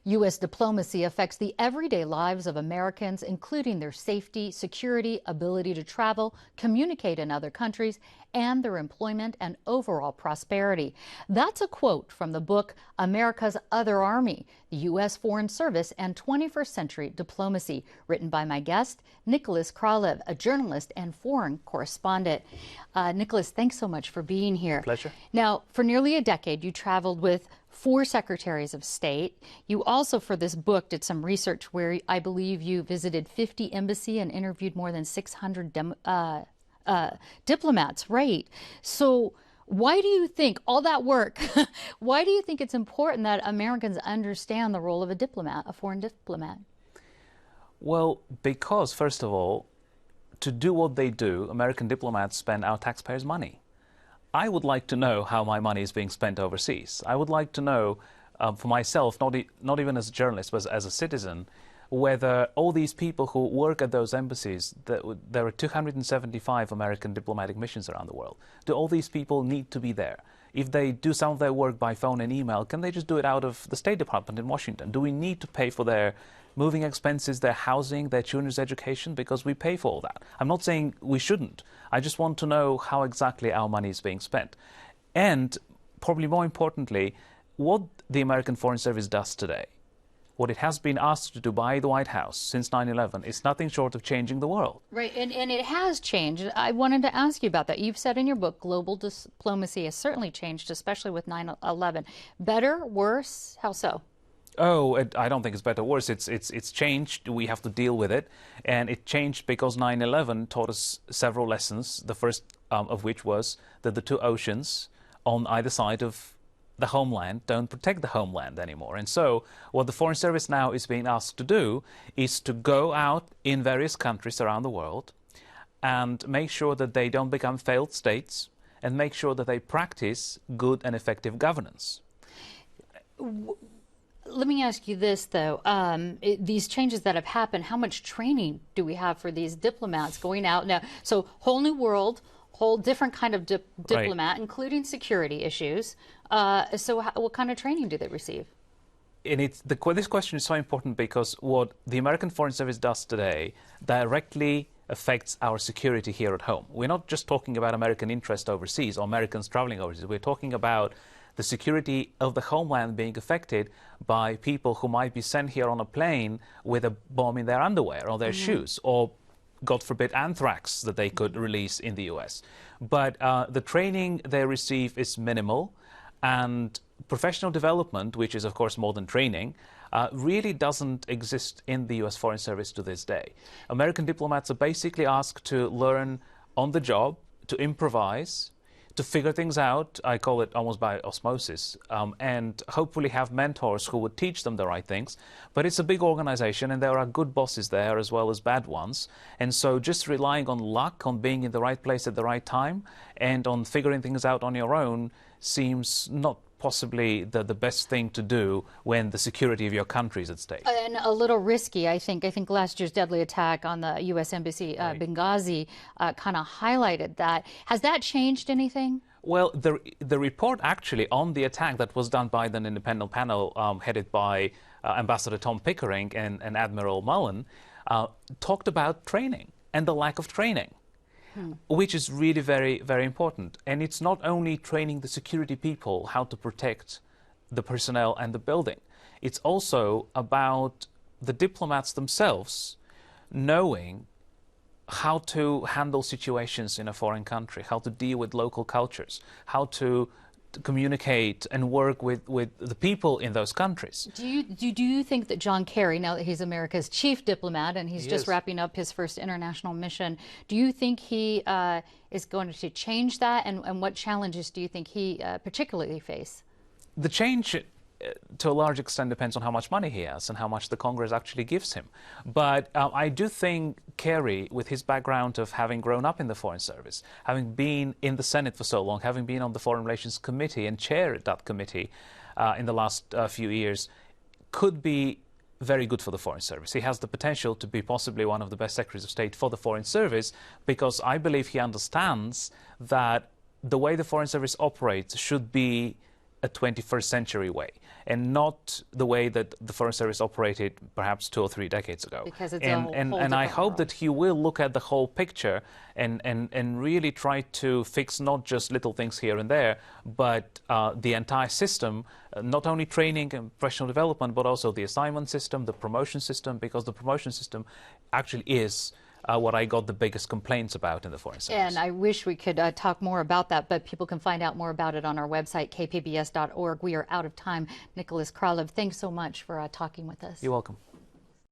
U.S. diplomacy affects the everyday lives of Americans, including their safety, security, ability to travel, communicate in other countries, and their employment and overall prosperity. That's a quote from the book America's Other Army, the U.S. Foreign Service and 21st Century Diplomacy, written by my guest, Nicholas Kralev, a journalist and foreign correspondent. Nicholas, thanks so much for being here. Pleasure. Now, for nearly a decade, you traveled with 4 secretaries of state. You also, for this book, did some research where I believe you visited 50 embassies and interviewed more than 600 diplomats, right? So why do you think all that work, why do you think it's important that Americans understand the role of a diplomat, a foreign diplomat? Well, because, first of all, to do what they do, American diplomats spend our taxpayers' money. I would like to know how my money is being spent overseas. I would like to know, for myself, not even as a journalist, but as a citizen, whether all these people who work at those embassies, there are 275 American diplomatic missions around the world, do all these people need to be there? If they do some of their work by phone and email, can they just do it out of the State Department in Washington? Do we need to pay for their moving expenses, their housing, their children's education, because we pay for all that? I'm not saying we shouldn't. I just want to know how exactly our money is being spent. And probably more importantly, what the American Foreign Service does today, what it has been asked to do by the White House since 9/11 is nothing short of changing the world. Right, and it has changed. I wanted to ask you about that. You've said in your book, global diplomacy has certainly changed, especially with 9/11. Better, worse? How so? Oh, I don't think it's better or worse. It's changed. We have to deal with it. And it changed because 9/11 taught us several lessons, the first of which was that the two oceans on either side of the homeland don't protect the homeland anymore. And so what the Foreign Service now is being asked to do is to go out in various countries around the world and make sure that they don't become failed states and make sure that they practice good and effective governance. Let me ask you this, though. These changes that have happened, how much training do we have for these diplomats going out now? So whole new world, whole different kind of diplomat, right, including security issues. So what kind of training do they receive? And this question is so important because what the American Foreign Service does today directly affects our security here at home. We're not just talking about American interest overseas or Americans traveling overseas. We're talking about the security of the homeland being affected by people who might be sent here on a plane with a bomb in their underwear or their shoes, or, God forbid, anthrax that they could release in the US. But the training they receive is minimal, and professional development, which is, of course, more than training, really doesn't exist in the US Foreign Service to this day. American diplomats are basically asked to learn on the job, to improvise, to figure things out. I call it almost by osmosis, and hopefully have mentors who would teach them the right things. But it's a big organization and there are good bosses there as well as bad ones. And so just relying on luck, on being in the right place at the right time, and on figuring things out on your own seems not possibly the best thing to do when the security of your country is at stake. And a little risky, I think. I think last year's deadly attack on the U.S. Embassy, right, Benghazi, kind of highlighted that. Has that changed anything? Well, the report actually on the attack that was done by an independent panel headed by Ambassador Tom Pickering and Admiral Mullen talked about training and the lack of training. Which is really very, very important. And it's not only training the security people how to protect the personnel and the building. It's also about the diplomats themselves knowing how to handle situations in a foreign country, how to deal with local cultures, how to communicate and work with the people in those countries. Do you think that John Kerry, now that he's America's chief diplomat and he's just wrapping up his first international mission, do you think he is going to change that? And what challenges do you think he particularly face? The change, to a large extent, depends on how much money he has and how much the Congress actually gives him. But I do think Kerry, with his background of having grown up in the Foreign Service, having been in the Senate for so long, having been on the Foreign Relations Committee and chaired that committee in the last few years, could be very good for the Foreign Service. He has the potential to be possibly one of the best Secretaries of State for the Foreign Service, because I believe he understands that the way the Foreign Service operates should be a 21st century way and not the way that the Foreign Service operated perhaps 2 or 3 decades ago. Because it's and I hope that he will look at the whole picture and really try to fix not just little things here and there, but the entire system, not only training and professional development, but also the assignment system, the promotion system, because the promotion system actually is what I got the biggest complaints about in the Foreign Service. And I wish we could talk more about that, but people can find out more about it on our website, kpbs.org. We are out of time. Nicholas Kralev, thanks so much for talking with us. You're welcome.